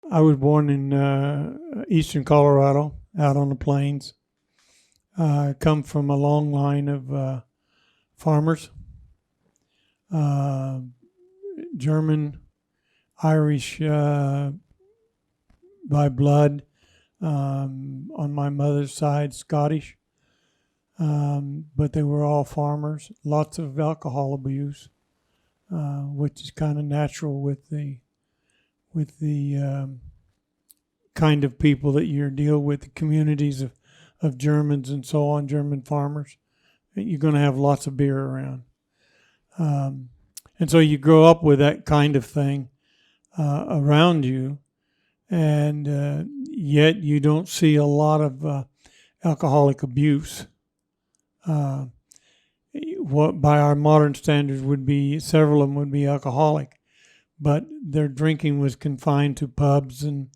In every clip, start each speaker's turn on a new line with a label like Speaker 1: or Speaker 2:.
Speaker 1: I was born in eastern Colorado, out on the plains. I come from a long line of farmers, uh, German, Irish by blood. On my mother's side, Scottish, but they were all farmers. Lots of alcohol abuse, which is kind of natural with the kind of people that you deal with, the communities of Germans and so on, German farmers. You're going to have lots of beer around. Um, and so you grow up with that kind of thing around you, and yet you don't see a lot of alcoholic abuse. Uh, what by our modern standards would be, several of them would be alcoholic, but their drinking was confined to pubs and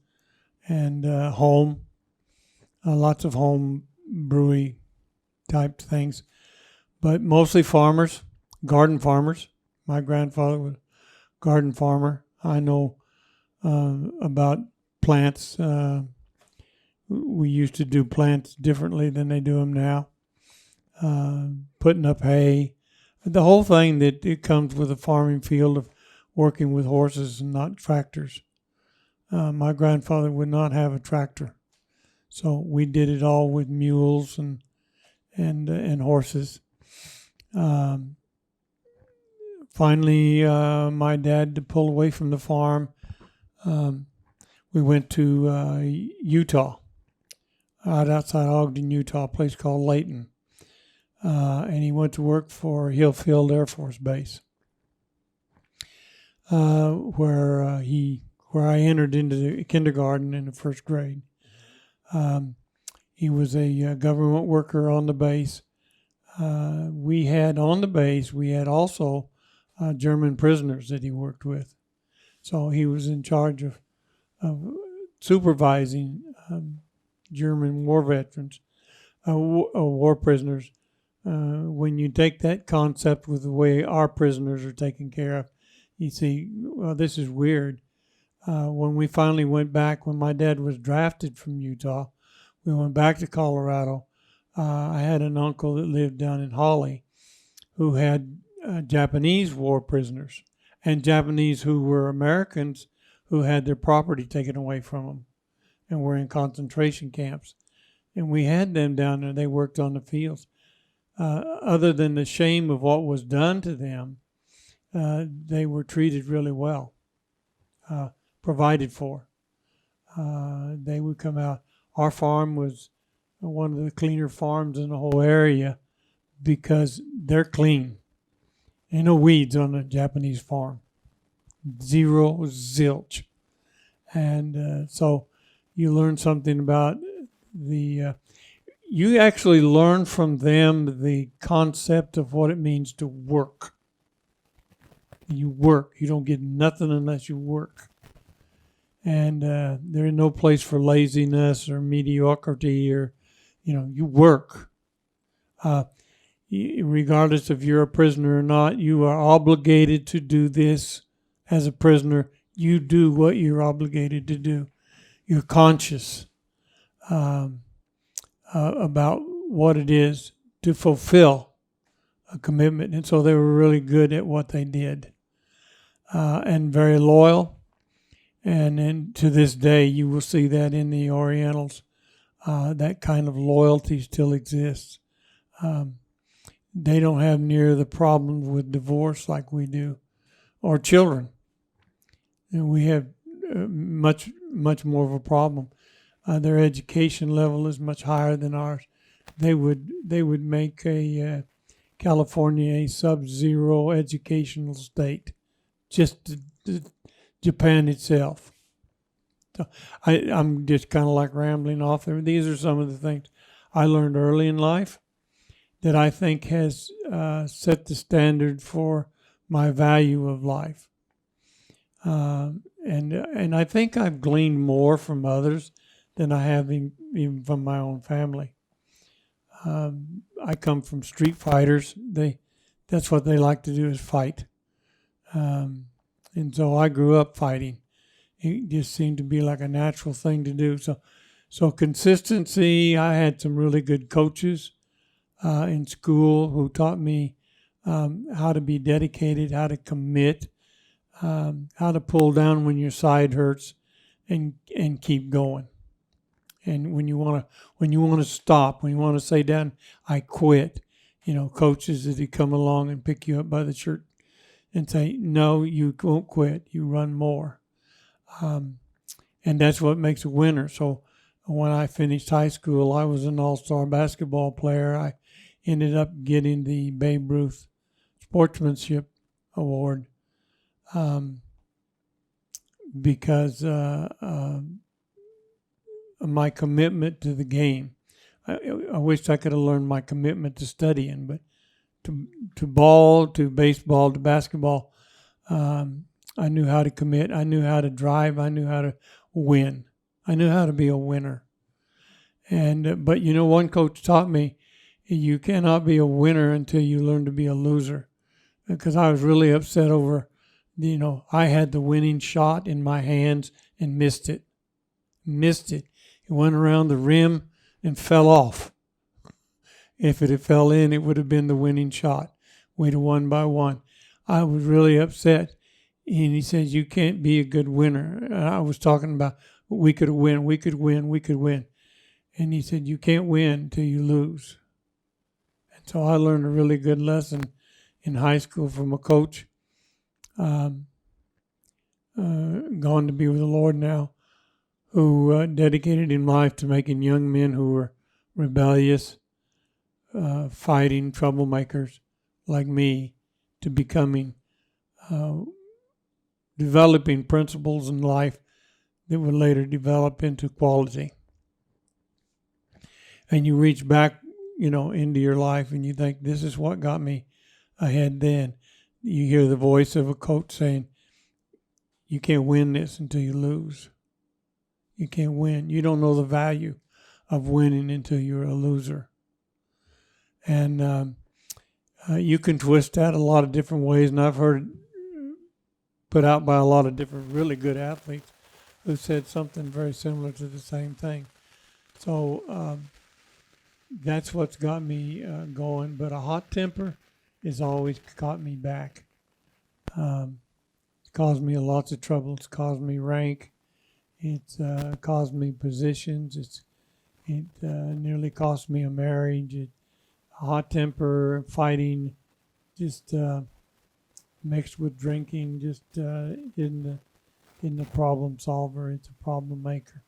Speaker 1: home, lots of home brewery type things, but mostly farmers, garden farmers. My grandfather was a garden farmer. I know about plants. We used to do plants differently than they do them now. Putting up hay, the whole thing that it comes with a farming field of working with horses and not tractors. My grandfather would not have a tractor, so we did it all with mules and horses. Um, Finally, my dad to pull away from the farm. Um, we went to Utah, out outside Ogden, Utah, a place called Layton. And he went to work for Hillfield Air Force Base, where I entered into the kindergarten in the first grade. He was a government worker on the base. We had also German prisoners that he worked with. So he was in charge of supervising German war veterans, war prisoners. When you take that concept with the way our prisoners are taken care of, you see, well, this is weird. When we finally went back, when my dad was drafted from Utah, we went back to Colorado. I had an uncle that lived down in Hawley who had Japanese war prisoners and Japanese who were Americans who had their property taken away from them and were in concentration camps. And we had them down there. They worked on the fields. Other than the shame of what was done to them, they were treated really well, provided for. They would come out. Our farm was one of the cleaner farms in the whole area because they're clean. Ain't no weeds on a Japanese farm. Zero, zilch. And so you learn something about you actually learn from them the concept of what it means to work. You work. You don't get nothing unless you work. And there is no place for laziness or mediocrity or, you work. Regardless if you're a prisoner or not, you are obligated to do this. As a prisoner, you do what you're obligated to do. You're conscious about what it is to fulfill a commitment. And so they were really good at what they did and very loyal. And then to this day, you will see that in the Orientals. That kind of loyalty still exists. They don't have near the problems with divorce like we do, or children. And we have much more of a problem. Their education level is much higher than ours. They would make California a sub-zero educational state, just Japan itself. So I'm just kind of like rambling off there. These are some of the things I learned early in life that I think has set the standard for my value of life. And I think I've gleaned more from others than I have even from my own family. I come from street fighters. That's what they like to do is fight. And so I grew up fighting it just seemed to be like a natural thing to do. So consistency. I had some really good coaches in school who taught me how to be dedicated, how to commit, how to pull down when your side hurts, and keep going. And when you want to stop, when you want to say down, I quit. Coaches that come along and pick you up by the shirt and say, no, you won't quit. You run more. And that's what makes a winner. So when I finished high school, I was an all-star basketball player. I ended up getting the Babe Ruth Sportsmanship Award because my commitment to the game. I wished I could have learned my commitment to studying, but to ball, to baseball, to basketball, I knew how to commit. I knew how to drive. I knew how to win. I knew how to be a winner. But one coach taught me you cannot be a winner until you learn to be a loser. Because I was really upset over, I had the winning shot in my hands and missed it. It went around the rim and fell off. If it had fell in, it would have been the winning shot. We'd have won by one. I was really upset. And he says, you can't be a good winner. And I was talking about we could win. And he said, you can't win until you lose. And so I learned a really good lesson in high school from a coach, gone to be with the Lord now, who dedicated his life to making young men who were rebellious, fighting troublemakers like me, to becoming, developing principles in life that would later develop into quality. And you reach back, into your life and you think, this is what got me ahead then. You hear the voice of a coach saying, you can't win this until you lose. You can't win. You don't know the value of winning until you're a loser. And you can twist that a lot of different ways, and I've heard it put out by a lot of different really good athletes who said something very similar to the same thing. So that's what's got me going. But a hot temper has always caught me back. It's caused me lots of trouble. It's caused me rank. It's caused me positions. It nearly cost me a marriage. Hot temper, fighting, just mixed with drinking, just isn't a problem solver. It's a problem maker.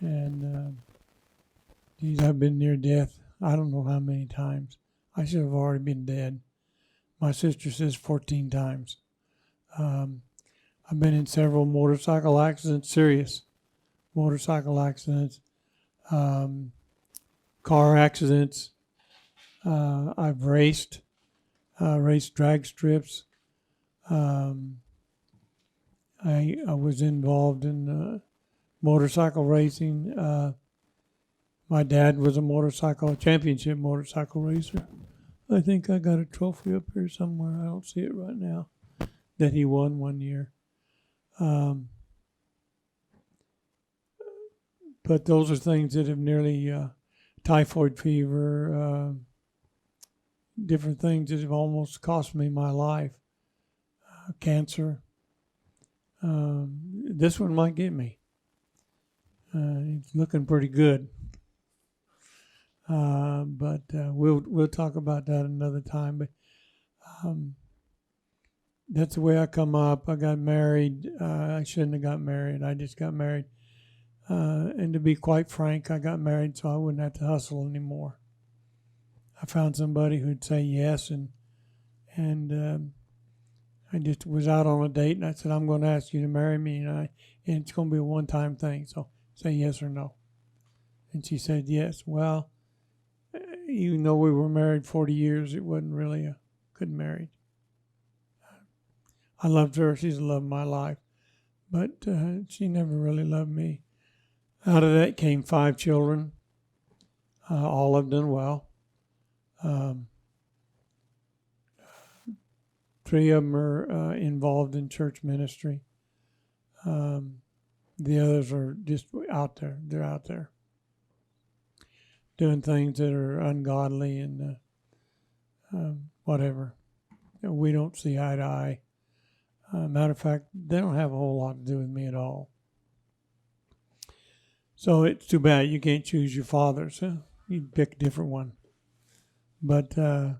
Speaker 1: And geez, I've been near death. I don't know how many times. I should have already been dead. My sister says 14 times. I've been in several motorcycle accidents, serious motorcycle accidents, car accidents. I've raced drag strips. I was involved in motorcycle racing. My dad was a championship motorcycle racer. I think I got a trophy up here somewhere. I don't see it right now, that he won one year. But those are things that have nearly, typhoid fever, different things that have almost cost me my life. Cancer. This one might get me. It's looking pretty good. But we'll talk about that another time. But that's the way I come up. I got married. I shouldn't have got married. I just got married. And to be quite frank, I got married so I wouldn't have to hustle anymore. I found somebody who'd say yes, and I just was out on a date, and I said, I'm going to ask you to marry me, and it's going to be a one-time thing, so say yes or no. And she said yes. Well, even though we were married 40 years, it wasn't really a good marriage. I loved her. She's the love of my life. But she never really loved me. Out of that came 5 children. All have done well. 3 of them are involved in church ministry. The others are just out there. They're out there doing things that are ungodly and whatever. We don't see eye to eye. Matter of fact, they don't have a whole lot to do with me at all. So it's too bad you can't choose your fathers. Huh? You pick a different one. But I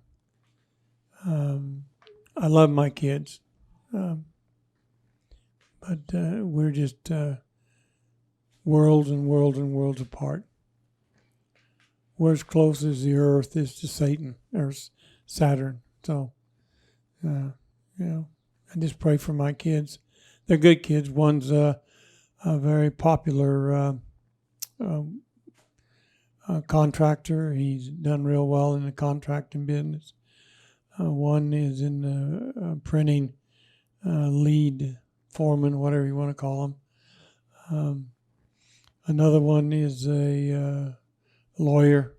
Speaker 1: love my kids. But we're just worlds and worlds and worlds apart. We're as close as the Earth is to Satan or Saturn. So, I just pray for my kids. They're good kids. One's a very popular contractor. He's done real well in the contracting business. One is in the printing lead foreman, whatever you want to call him. Another one is a lawyer.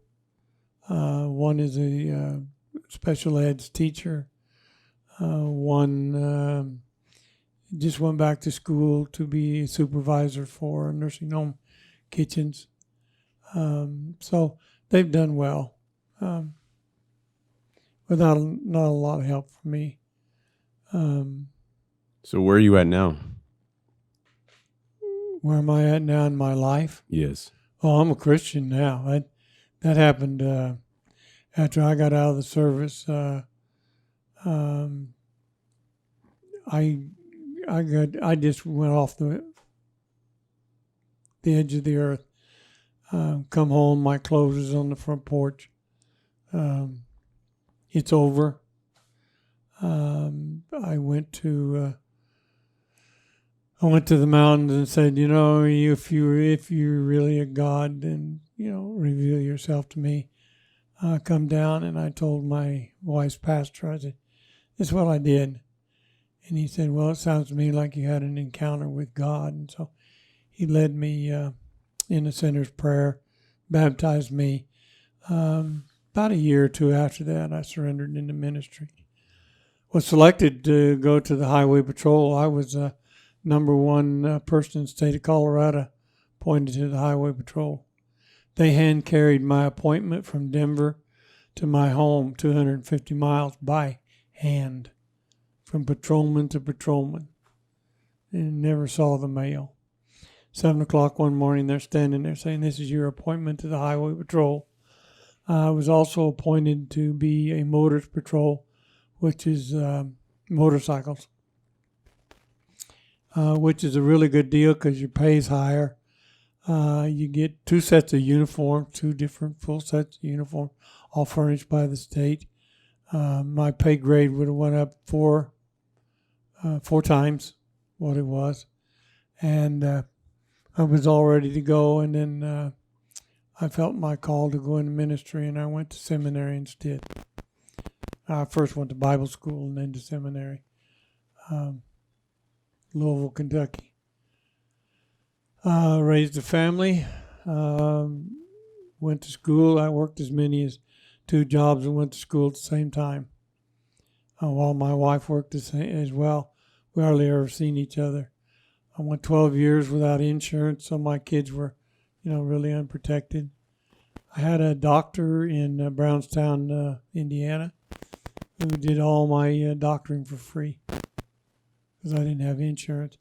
Speaker 1: One is a special ed teacher. One just went back to school to be a supervisor for nursing home kitchens. So they've done well, without not a lot of help from me.
Speaker 2: So where are you at now?
Speaker 1: Where am I at now in my life?
Speaker 2: Yes.
Speaker 1: Oh, I'm a Christian now. That happened after I got out of the service. I just went off the edge of the earth. Come home, my clothes is on the front porch. It's over. I went to the mountains and said, if you're really a God, then reveal yourself to me. Come down, and I told my wife's pastor, I said, this is what I did. And he said, well, it sounds to me like you had an encounter with God. And so he led me in the sinner's prayer, baptized me. About a year or two after that, I surrendered into ministry. Was selected to go to the Highway Patrol. I was number one person in the state of Colorado appointed to the Highway Patrol. They hand carried my appointment from Denver to my home, 250 miles by hand, from patrolman to patrolman, and never saw the mail. 7 o'clock one morning, they're standing there saying, this is your appointment to the Highway Patrol. I was also appointed to be a motorist patrol, which is motorcycles, which is a really good deal because your pay is higher. You get 2 sets of uniform, 2 different full sets of uniform, all furnished by the state. My pay grade would have went up 4 times what it was. And I was all ready to go. And then I felt my call to go into ministry, and I went to seminary instead. I first went to Bible school and then to seminary, Louisville, Kentucky. Raised a family, went to school. I worked as many as 2 jobs and went to school at the same time. While my wife worked as well. We hardly ever seen each other. I went 12 years without insurance, so my kids were, really unprotected. I had a doctor in Brownstown, Indiana, who did all my doctoring for free because I didn't have insurance.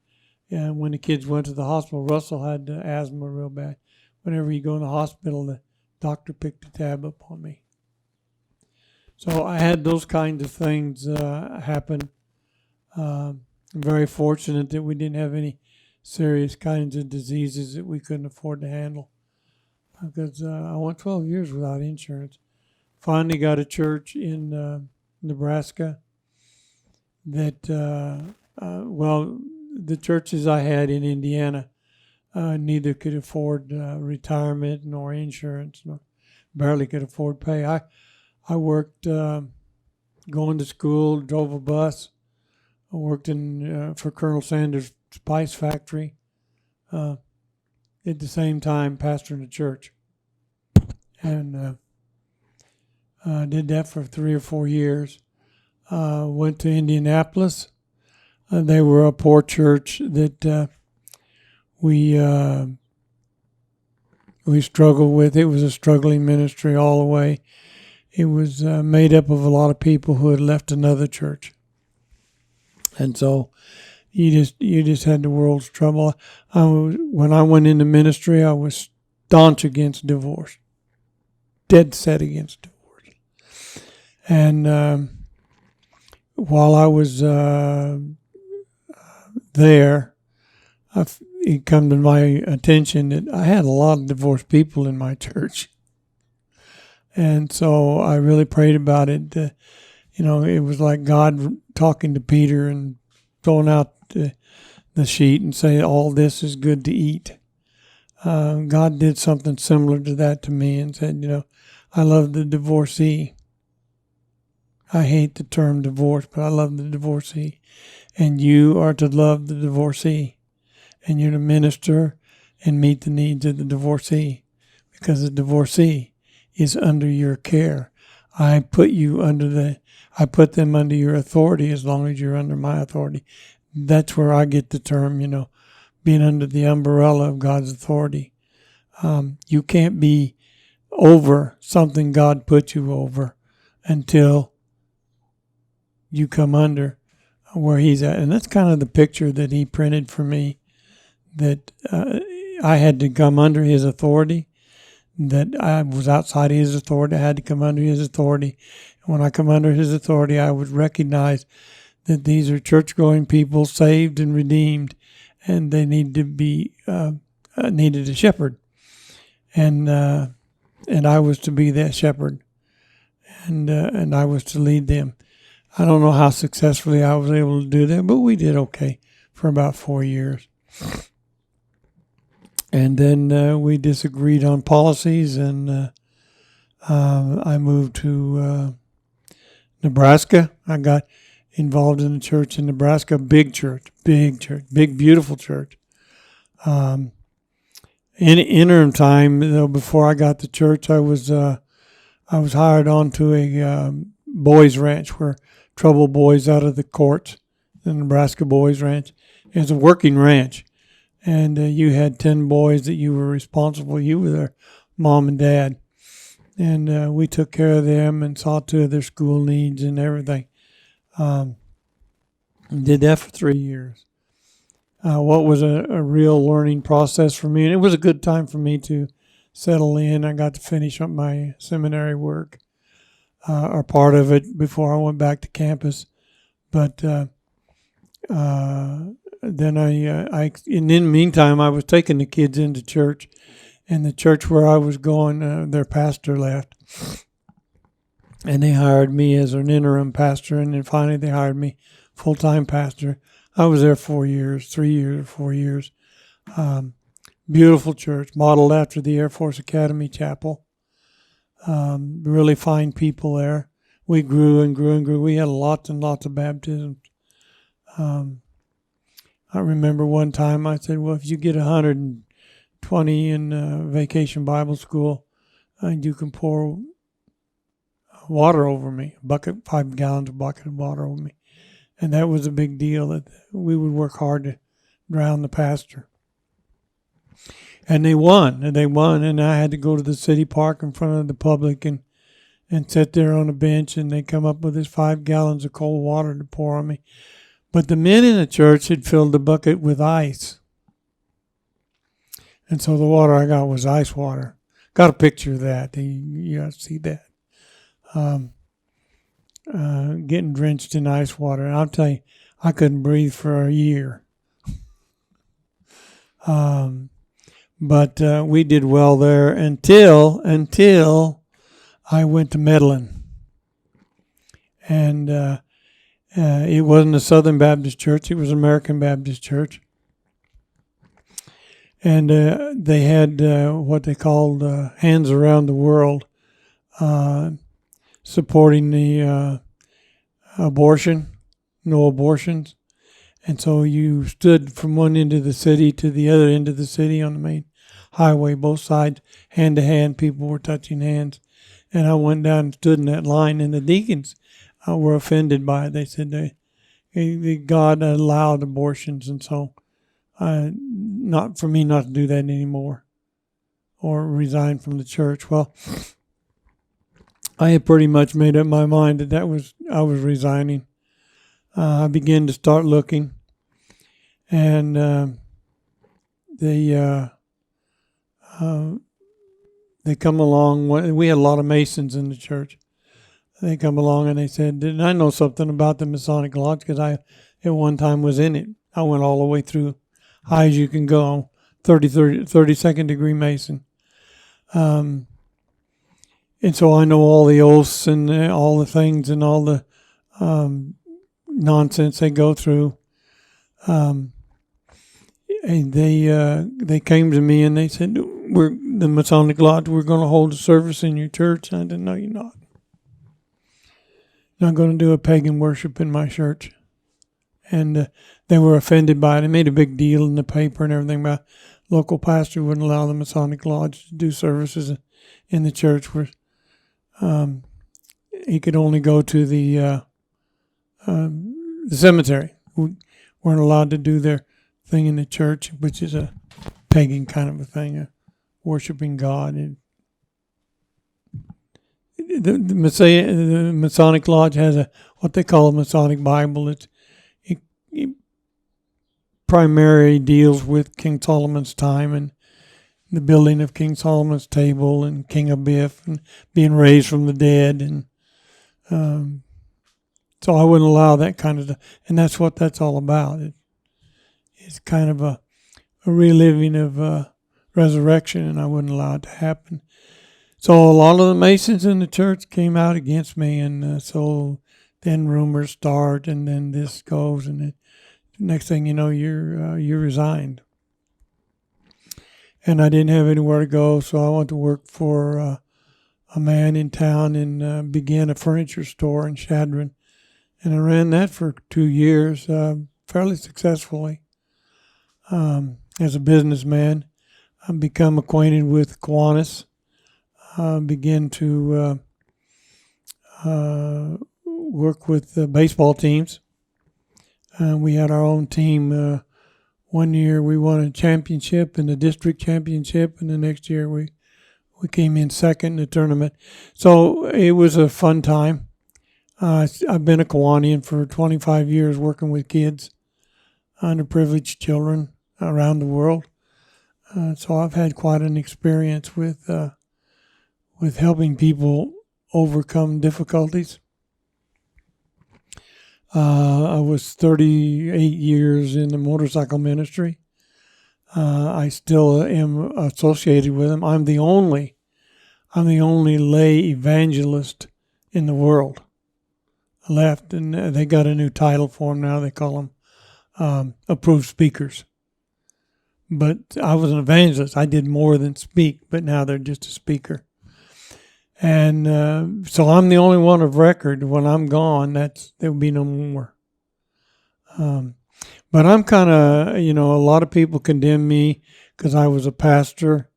Speaker 1: And when the kids went to the hospital, Russell had asthma real bad. Whenever you go in the hospital, the doctor picked a tab up on me. So I had those kinds of things happen. I'm very fortunate that we didn't have any serious kinds of diseases that we couldn't afford to handle. Because I went 12 years without insurance. Finally got a church in Nebraska that, the churches I had in Indiana neither could afford retirement nor insurance, nor barely could afford pay. I worked going to school, drove a bus. I worked for Colonel Sanders' spice factory. At the same time, pastoring a church. And did that for 3 or 4 years. Went to Indianapolis. They were a poor church that we struggled with. It was a struggling ministry all the way. It was made up of a lot of people who had left another church, and so you just had the world's trouble. When I went into ministry, I was staunch against divorce, dead set against divorce. And while I was there, it come to my attention that I had a lot of divorced people in my church. And so I really prayed about it. It was like God talking to Peter and throwing out the sheet and saying, all this is good to eat. God did something similar to that to me and said, I love the divorcee. I hate the term divorce, but I love the divorcee. And you are to love the divorcee. And you're to minister and meet the needs of the divorcee. Because the divorcee is under your care. I put them under your authority as long as you're under my authority. That's where I get the term, being under the umbrella of God's authority. You can't be over something God put you over until you come under where he's at. And that's kind of the picture that he printed for me, that I had to come under his authority, that I was outside of his authority. I had to come under his authority. And when I come under his authority, I would recognize that these are church-going people, saved and redeemed, and they need to be needed a shepherd. And I was to be that shepherd, and I was to lead them. I don't know how successfully I was able to do that, but we did okay for about 4 years. And then we disagreed on policies, and I moved to Nebraska. I got involved in a church in Nebraska, big church, big, beautiful church. In interim time, though, before I got to church, I was hired onto a boys' ranch where troubled boys out of the courts, the Nebraska Boys Ranch. It was a working ranch, and you had 10 boys that you were responsible. You were their mom and dad, and we took care of them and saw to their school needs and everything. Did that for 3 years. What was a real learning process for me, and it was a good time for me to settle in. I got to finish up my seminary work, or part of it, before I went back to campus. But then in the meantime, I was taking the kids into church, and the church where I was going, their pastor left, and they hired me as an interim pastor, and then finally they hired me full-time pastor. I was there 4 years, 3 years or 4 years. Beautiful church, modeled after the Air Force Academy Chapel. Really fine people there. We grew and grew and grew. We had lots and lots of baptisms. I remember one time I said, well, if you get 120 in Vacation Bible School, you can pour water over me, 5 gallons of bucket of water over me. And that was a big deal, that we would work hard to drown the pastor. And they won, and I had to go to the city park in front of the public and sit there on a bench, and they come up with this 5 gallons of cold water to pour on me. But the men in the church had filled the bucket with ice. And so the water I got was ice water. Got a picture of that. You got to see that. Getting drenched in ice water. And I'll tell you, I couldn't breathe for a year. But we did well there until I went to Medlin. And it wasn't a Southern Baptist church. It was an American Baptist church. And they had what they called Hands Around the World, supporting the abortion, no abortions. And so you stood from one end of the city to the other end of the city on the main highway, both sides, hand to hand. People were touching hands. And I went down and stood in that line, and the deacons were offended by it. They said God allowed abortions, and so not for me not to do that anymore or resign from the church. Well, I had pretty much made up my mind that I was resigning. I began to start looking, and they come along. We had a lot of Masons in the church. They come along and they said, "Didn't I know something about the Masonic Lodge? Because I at one time was in it. I went all the way through, high as you can go, 32nd degree Mason." And so I know all the oaths and all the things and all the nonsense they go through. And they came to me and they said, "We're the Masonic Lodge. We're going to hold a service in your church." And I said, "No, you're not. Not going to do a pagan worship in my church." And they were offended by it. They made a big deal in the paper and everything about local pastor wouldn't allow the Masonic Lodge to do services in the church where he could only go to the cemetery. We weren't allowed to do their thing in the church, which is a pagan kind of a thing, worshiping God. And the Masonic Lodge has what they call a Masonic Bible. It primarily deals with King Solomon's time and the building of King Solomon's table and King Abiff and being raised from the dead. And so I wouldn't allow that kind of stuff. And that's what that's all about. It's kind of a reliving of resurrection, and I wouldn't allow it to happen. So a lot of the Masons in the church came out against me, and so then rumors start, and then this goes, and the next thing you know, you're resigned. And I didn't have anywhere to go, so I went to work for a man in town and began a furniture store in Chadron. And I ran that for 2 years, fairly successfully. As a businessman, I've become acquainted with Kiwanis. Began to work with baseball teams. We had our own team. One year we won a championship and the district championship, and the next year we came in second in the tournament. So it was a fun time. I've been a Kiwanian for 25 years working with kids, underprivileged children around the world. So I've had quite an experience with helping people overcome difficulties. I was 38 years in the motorcycle ministry. I still am associated with them. I'm the only lay evangelist in the world left, and they got a new title for them now. They call them approved speakers. But I was an evangelist. I did more than speak, but now they're just a speaker. And so I'm the only one of record. When I'm gone, there will be no more. But I'm kind of, a lot of people condemn me because I was a pastor,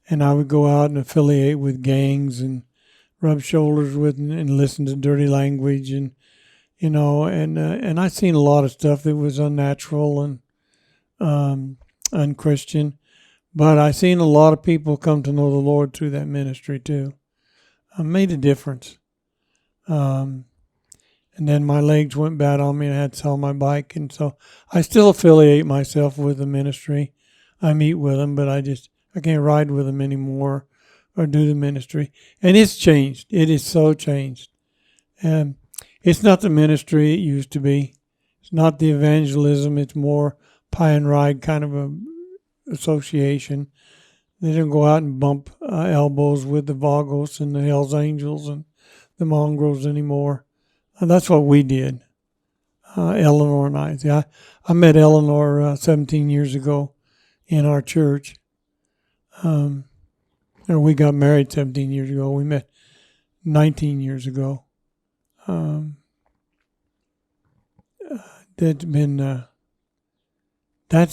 Speaker 1: and I would go out and affiliate with gangs and rub shoulders with and listen to dirty language, and and I seen a lot of stuff that was unnatural and unchristian. But I seen a lot of people come to know the Lord through that ministry too. I made a difference. And then my legs went bad on me and I had to sell my bike. And so I still affiliate myself with the ministry. I meet with them, but I can't ride with them anymore or do the ministry. And it's changed. It is so changed. And it's not the ministry it used to be. It's not the evangelism. It's more pie and ride kind of a association. They don't go out and bump elbows with the Vagos and the Hells Angels and the Mongrels anymore. That's what we did, Eleanor and I. See, I met Eleanor 17 years ago in our church. Or we got married 17 years ago. We met 19 years ago. That's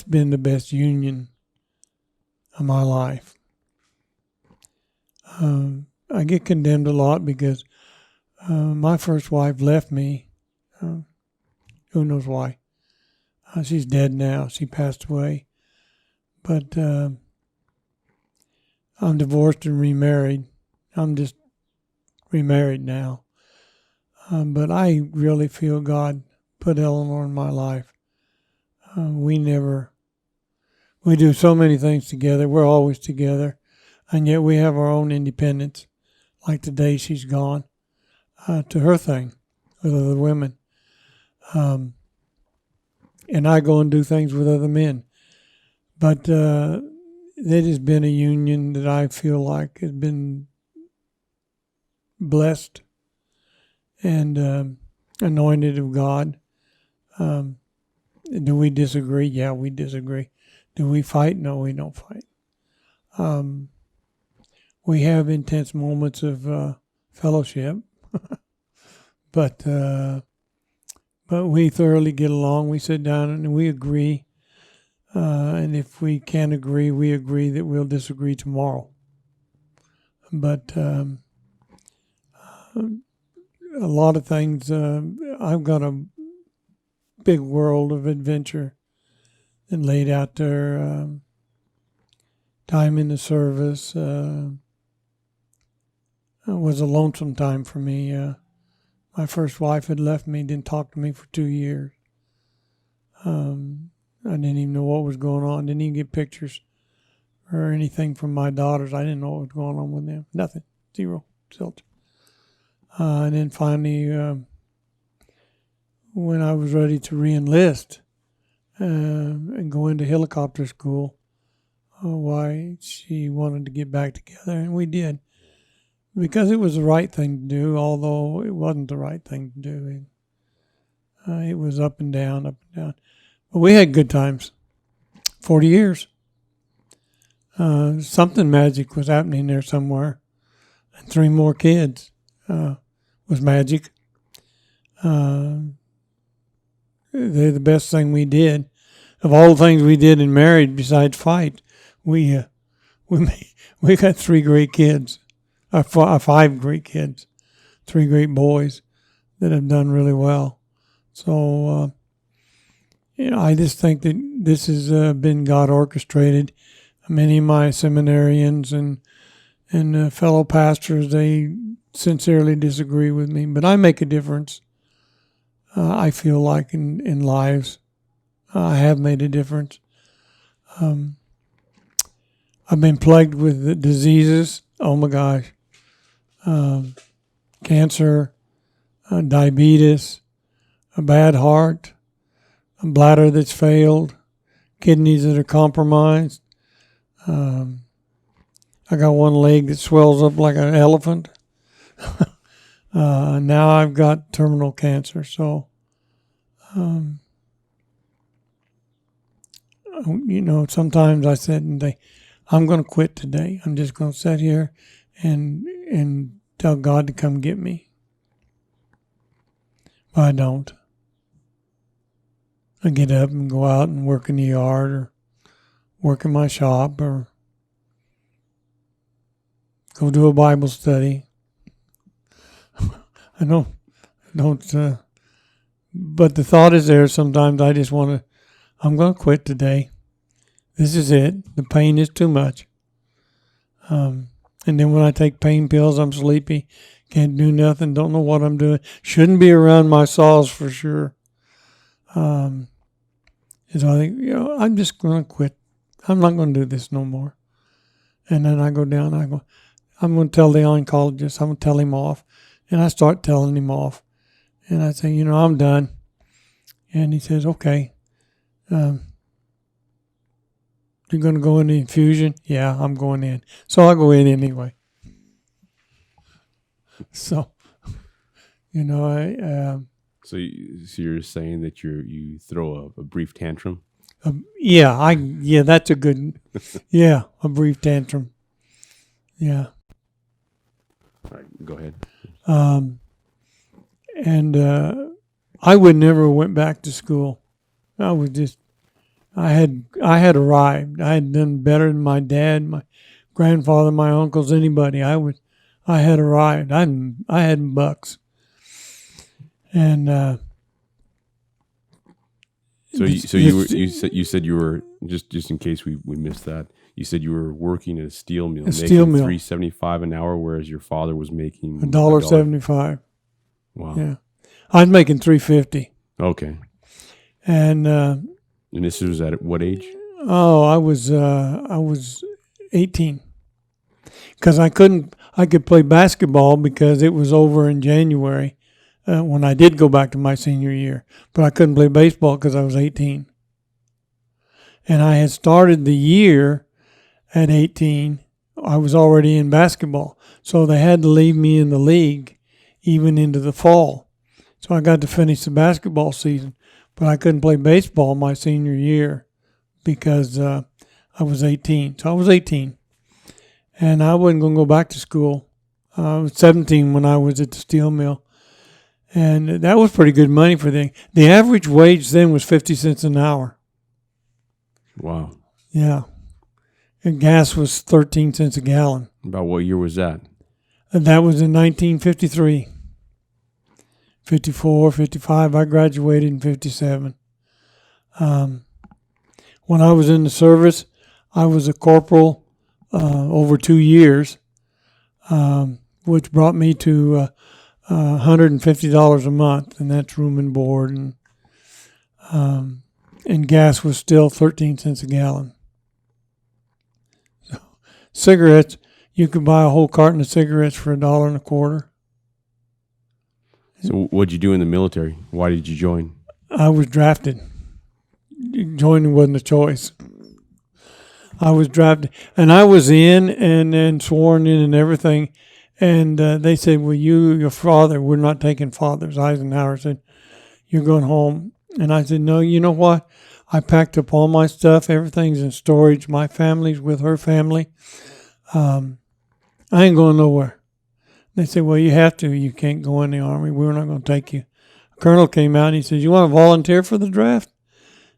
Speaker 1: been the best union of my life. I get condemned a lot because my first wife left me. Who knows why? She's dead now. She passed away But I'm divorced and remarried. I'm just remarried now. But I really feel God put Eleanor in my life. We do so many things together. We're always together. And yet we have our own independence. Like today, she's gone to her thing with other women. And I go and do things with other men. But it has been a union that I feel like has been blessed and anointed of God. Do we disagree? Yeah, we disagree. Do we fight? No, we don't fight. We have intense moments of fellowship, but we thoroughly get along. We sit down and we agree. And if we can't agree, we agree that we'll disagree tomorrow. But a lot of things, I've got a big world of adventure and laid out there. Time in the service was a lonesome time for me. My first wife had left me, didn't talk to me for 2 years. I didn't even know what was going on. Didn't even get pictures or anything from my daughters. I didn't know what was going on with them. Nothing. Zero. Zilch. And then finally, when I was ready to re-enlist and go into helicopter school, why she wanted to get back together, and we did. Because it was the right thing to do, although it wasn't the right thing to do. It was up and down, up and down. But we had good times. 40 years. Something magic was happening there somewhere. And 3 more kids was magic. They're the best thing we did. Of all the things we did in marriage besides fight, we got 3 great kids. 5 great kids. 3 great boys that have done really well. So, I just think that this has been God orchestrated. Many of my seminarians and fellow pastors, they sincerely disagree with me, but I make a difference. I feel like in lives, I have made a difference. I've been plagued with diseases. Oh my gosh. Cancer, diabetes, a bad heart, a bladder that's failed, kidneys that are compromised. I got one leg that swells up like an elephant. Now I've got terminal cancer. So, sometimes I sit and think, I'm going to quit today. I'm just going to sit here and tell God to come get me. But I don't. I get up and go out and work in the yard or work in my shop or go do a Bible study. I don't, but the thought is there. Sometimes I just I'm going to quit today. This is it. The pain is too much. And then when I take pain pills, I'm sleepy, can't do nothing, don't know what I'm doing. Shouldn't be around my saws for sure. And so I think, I'm just going to quit. I'm not going to do this no more. And then I go down, I'm going to tell the oncologist, I'm going to tell him off. And I start telling him off. And I say, I'm done. And he says, okay. You're going to go in the infusion? Yeah, I'm going in. So I go in anyway. So,
Speaker 2: So you're saying that you throw a brief tantrum?
Speaker 1: That's a good, a brief tantrum. Yeah.
Speaker 2: All right, go ahead.
Speaker 1: And I would never went back to school. I had arrived. I had done better than my dad, my grandfather, my uncles, anybody. I had arrived. I had bucks. And
Speaker 2: you said you were just in case we missed that, you said you were working at a steel mill, making
Speaker 1: steel mill.
Speaker 2: $3.75 an hour, whereas your father was making
Speaker 1: $1.75.
Speaker 2: Wow.
Speaker 1: Yeah, I was making $3.50,
Speaker 2: Okay.
Speaker 1: and
Speaker 2: And this was at what age?
Speaker 1: I was 18, because I could play basketball because it was over in January when I did go back to my senior year, but I couldn't play baseball because I was 18, and I had started the year at 18. I was already in basketball, so they had to leave me in the league even into the fall. So I got to finish the basketball season, but I couldn't play baseball my senior year because I was 18. So I was 18, and I wasn't going to go back to school. I was 17 when I was at the steel mill, and that was pretty good money for the average wage then was 50 cents an hour.
Speaker 2: Wow.
Speaker 1: Yeah. And gas was 13 cents a gallon.
Speaker 2: About what year was that?
Speaker 1: And that was in 1953. 54, 55. I graduated in 57. When I was in the service, I was a corporal over 2 years, which brought me to $150 a month, and that's room and board, and gas was still 13 cents a gallon. So, cigarettes, you could buy a whole carton of cigarettes for $1.25.
Speaker 2: So what'd you do in the military? Why did you join?
Speaker 1: I was drafted. Joining wasn't a choice. I was drafted, and I was in and then sworn in and everything. And they said, well, your father, we're not taking fathers. Eisenhower said, you're going home. And I said, no, you know what? I packed up all my stuff. Everything's in storage. My family's with her family. I ain't going nowhere. They said, well, you have to. You can't go in the Army. We're not going to take you. A colonel came out and he said, you want to volunteer for the draft?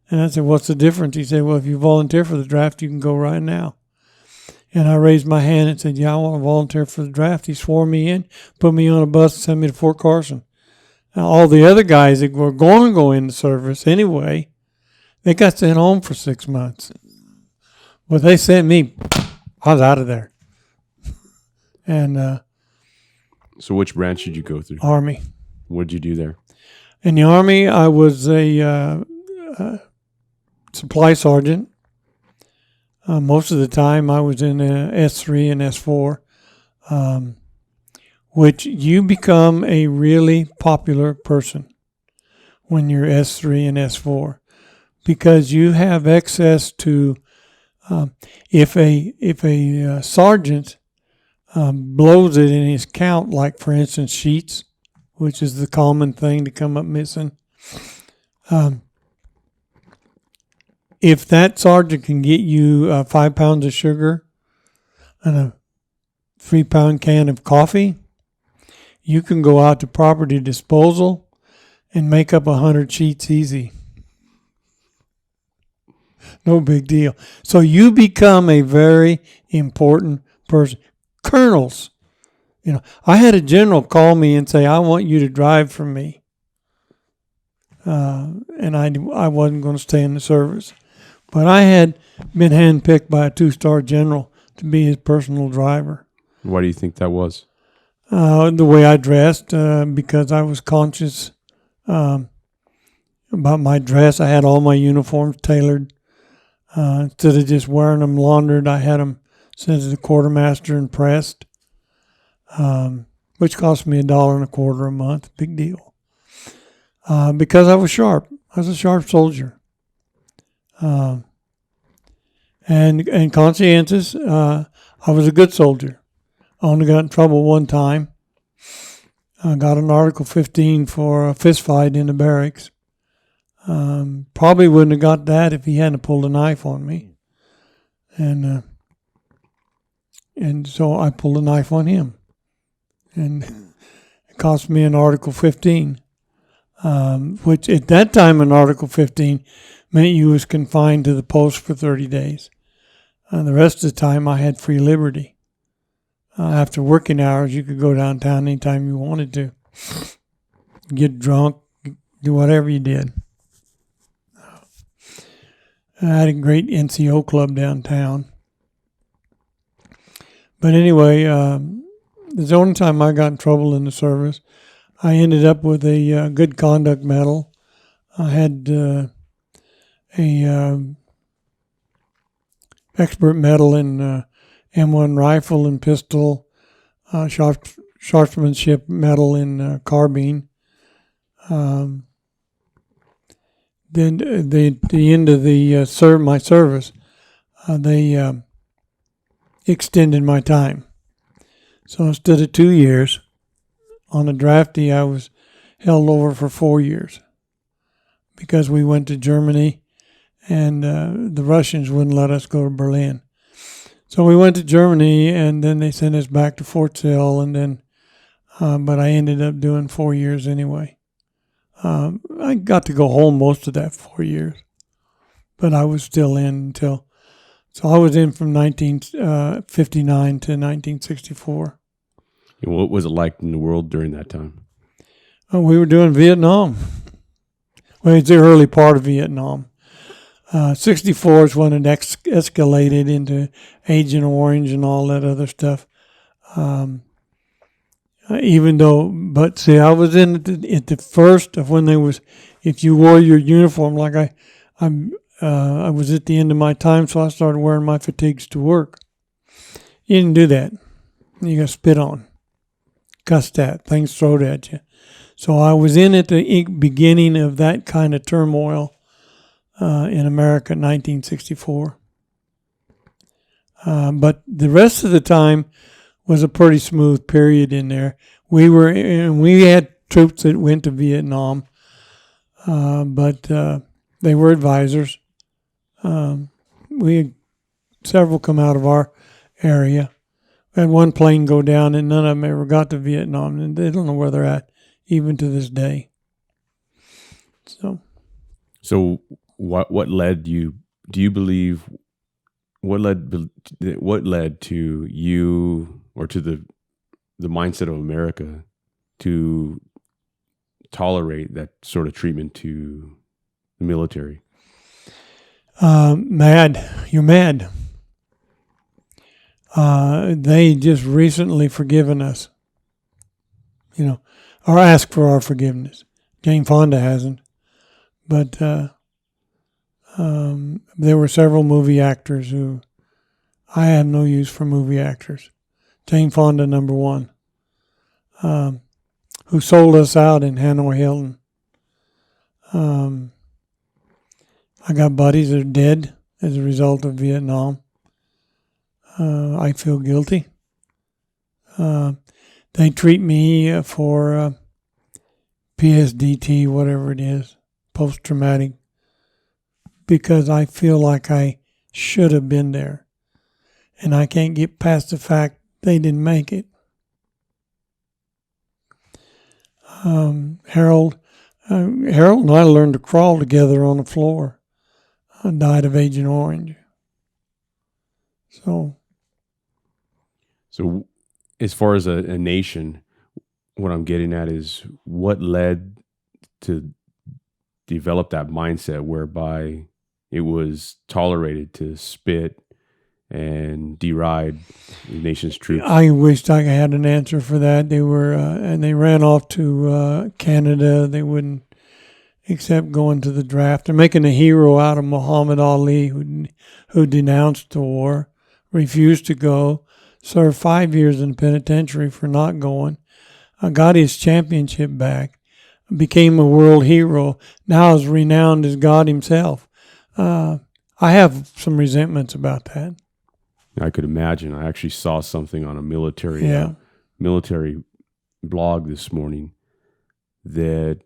Speaker 1: And I said, what's the difference? He said, well, if you volunteer for the draft, you can go right now. And I raised my hand and said, yeah, I want to volunteer for the draft. He swore me in, put me on a bus and sent me to Fort Carson. Now, all the other guys that were going to go in the service anyway, they got sent home for 6 months. But they sent me, I was out of there. And
Speaker 2: So which branch did you go through?
Speaker 1: Army.
Speaker 2: What did you do there?
Speaker 1: In the Army, I was a supply sergeant. Most of the time, I was in S3 and S4, which you become a really popular person when you're S3 and S4 because you have access to. If a sergeant blows it in his count, like for instance sheets, which is the common thing to come up missing. If that sergeant can get you 5 pounds of sugar and a 3-pound can of coffee, you can go out to property disposal and make up 100 sheets easy. No big deal. So you become a very important person. Colonels, I had a general call me and say, I want you to drive for me. And I wasn't going to stay in the service. But I had been handpicked by a 2-star general to be his personal driver.
Speaker 2: Why do you think that was?
Speaker 1: The way I dressed, because I was conscious about my dress. I had all my uniforms tailored. Instead of just wearing them laundered, I had them sent to the quartermaster and pressed, which cost me $1.25 a month. Big deal. Because I was sharp. I was a sharp soldier. And conscientious. I was a good soldier. I only got in trouble one time. I got an Article 15 for a fist fight in the barracks. Probably wouldn't have got that if he hadn't pulled a knife on me. And so I pulled a knife on him. And it cost me an Article 15, which at that time an Article 15 meant you was confined to the post for 30 days. The rest of the time I had free liberty. After working hours, you could go downtown anytime you wanted to. Get drunk, do whatever you did. I had a great NCO club downtown. But anyway, the only time I got in trouble in the service, I ended up with a good conduct medal. I had a expert medal in M1 rifle and pistol, sharpsmanship medal in carbine. Then at the end of my service, they extended my time. So instead of 2 years, on a draftee, I was held over for 4 years because we went to Germany and the Russians wouldn't let us go to Berlin. So we went to Germany and then they sent us back to Fort Sill, and then, but I ended up doing 4 years anyway. I got to go home most of that 4 years, but I was still in until, so I was in from 1959 to 1964.
Speaker 2: And what was it like in the world during that time?
Speaker 1: We were doing Vietnam. Well, it's the early part of Vietnam. 64 is when it escalated into Agent Orange and all that other stuff. Even though, but see, I was in at the first of when there was, if you wore your uniform, like I was at the end of my time, so I started wearing my fatigues to work. You didn't do that. You got spit on, cussed at, things thrown at you. So I was in at the beginning of that kind of turmoil in America in 1964. But the rest of the time was a pretty smooth period in there. We had troops that went to Vietnam, but they were advisors. We had several come out of our area. We had one plane go down, and none of them ever got to Vietnam, and they don't know where they're at, even to this day.
Speaker 2: So what led you? Do you believe what led to you, or to the mindset of America to tolerate that sort of treatment to the military?
Speaker 1: Mad. You're mad. They just recently forgiven us, or asked for our forgiveness. Jane Fonda hasn't, but there were several movie actors who, I have no use for movie actors. Jane Fonda, number one, who sold us out in Hanoi Hilton. I got buddies that are dead as a result of Vietnam. I feel guilty. They treat me for PSDT, whatever it is, post-traumatic, because I feel like I should have been there. And I can't get past the fact they didn't make it. Harold and I learned to crawl together on the floor. I died of Agent Orange. So
Speaker 2: as far as a nation, what I'm getting at is what led to develop that mindset whereby it was tolerated to spit and deride the nation's troops.
Speaker 1: I wished I had an answer for that. They were, and they ran off to Canada. They wouldn't accept going to the draft. They're making a hero out of Muhammad Ali, who denounced the war, refused to go, served 5 years in the penitentiary for not going, got his championship back, became a world hero, now is renowned as God himself. I have some resentments about that.
Speaker 2: I could imagine. I actually saw something on a military blog this morning that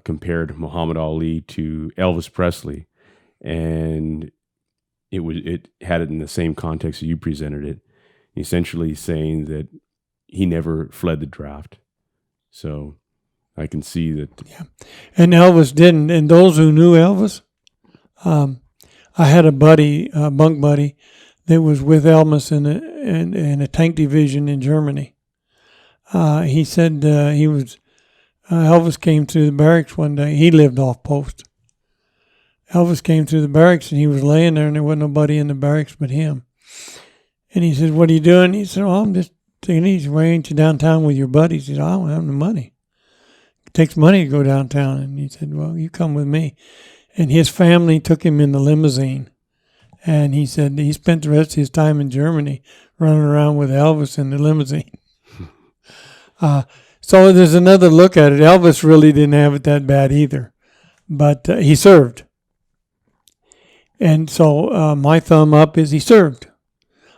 Speaker 2: compared Muhammad Ali to Elvis Presley, and it had it in the same context that you presented it, essentially saying that he never fled the draft. So I can see that.
Speaker 1: Yeah, and Elvis didn't. And those who knew Elvis, I had a bunk buddy, that was with Elvis in a tank division in Germany. He said Elvis came to the barracks one day. He lived off post. Elvis came through the barracks, and he was laying there, and there wasn't nobody in the barracks but him. And he said, "What are you doing?" He said, "Oh, I'm just taking it easy. Why ain't you downtown with your buddies?" He said, "I don't have the money. It takes money to go downtown." And he said, "Well, you come with me." And his family took him in the limousine. And he said he spent the rest of his time in Germany running around with Elvis in the limousine. So there's another look at it. Elvis really didn't have it that bad either, but he served. And so my thumb up is he served.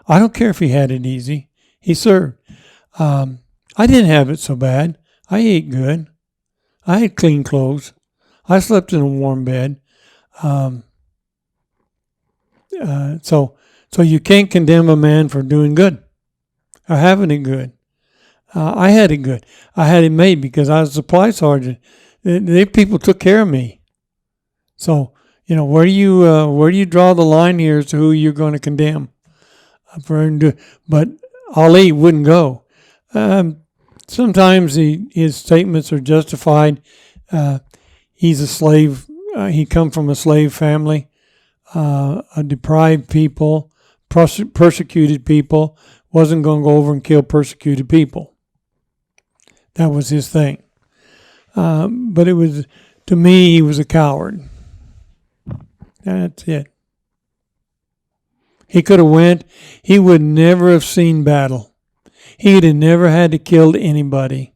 Speaker 1: I don't care if he had it easy. He served. I didn't have it so bad. I ate good. I had clean clothes. I slept in a warm bed. So you can't condemn a man for doing good or having it good. I had it good. I had it made because I was a supply sergeant. They people took care of me. So where do you draw the line here as to who you're going to condemn but Ali wouldn't go. Sometimes his statements are justified. He's a slave. He come from a slave family, a deprived people, persecuted people. Wasn't going to go over and kill persecuted people. That was his thing. But it was, to me, he was a coward. That's it. He could have went. He would never have seen battle. He would have never had to kill anybody.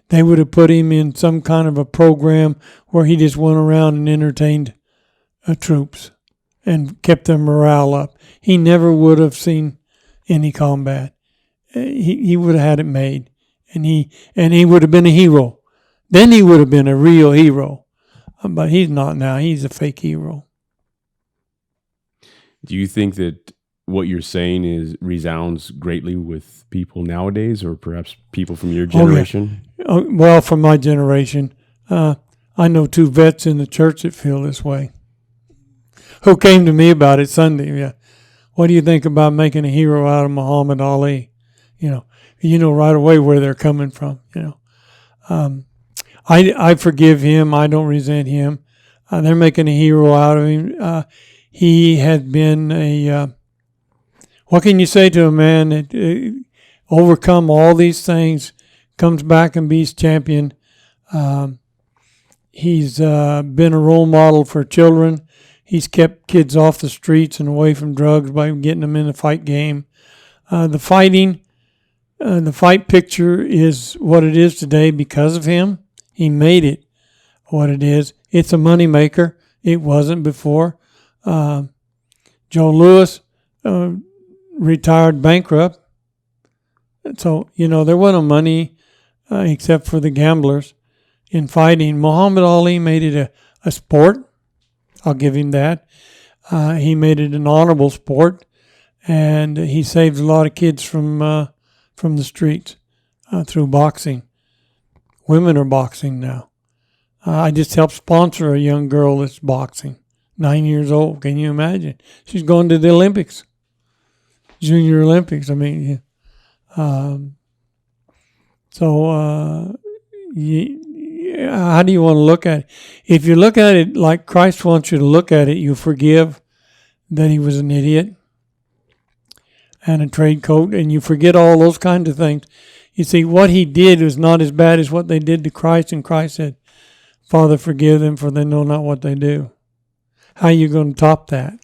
Speaker 1: They would have put him in some kind of a program where he just went around and entertained troops and kept their morale up. He never would have seen any combat. He would have had it made. And he would have been a hero. Then he would have been a real hero. But he's not now. He's a fake hero.
Speaker 2: Do you think that what you're saying resounds greatly with people nowadays, or perhaps people from your generation?
Speaker 1: Oh, yeah. Well, from my generation, I know 2 vets in the church that feel this way. Who came to me about it Sunday? Yeah, what do you think about making a hero out of Muhammad Ali? You know right away where they're coming from. I forgive him. I don't resent him. They're making a hero out of him. He had been what can you say to a man that overcome all these things, comes back and beats champion? He's been a role model for children. He's kept kids off the streets and away from drugs by getting them in the fight game. The fight picture is what it is today because of him. He made it what it is. It's a moneymaker. It wasn't before. Joe Louis retired bankrupt. So, there wasn't money except for the gamblers in fighting. Muhammad Ali made it a sport. I'll give him that. He made it an honorable sport, and he saved a lot of kids from the streets through boxing. Women are boxing now. I just helped sponsor a young girl that's boxing, 9 years old. Can you imagine? She's going to the Olympics, Junior Olympics. I mean, how do you want to look at it? If you look at it like Christ wants you to look at it, you forgive that he was an idiot and a trade coat, and you forget all those kinds of things. You see, what he did was not as bad as what they did to Christ, and Christ said, "Father, forgive them, for they know not what they do." How are you going to top that?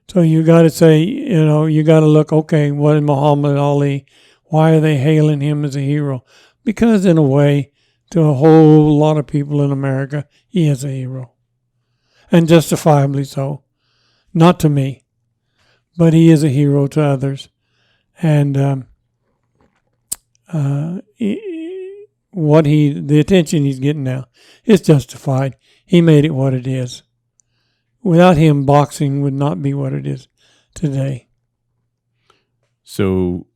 Speaker 1: So you got to say, you got to look, okay, what is Muhammad Ali? Why are they hailing him as a hero? Because in a way, to a whole lot of people in America, he is a hero. And justifiably so. Not to me, but he is a hero to others. And the attention he's getting now is justified. He made it what it is. Without him, boxing would not be what it is today.
Speaker 2: So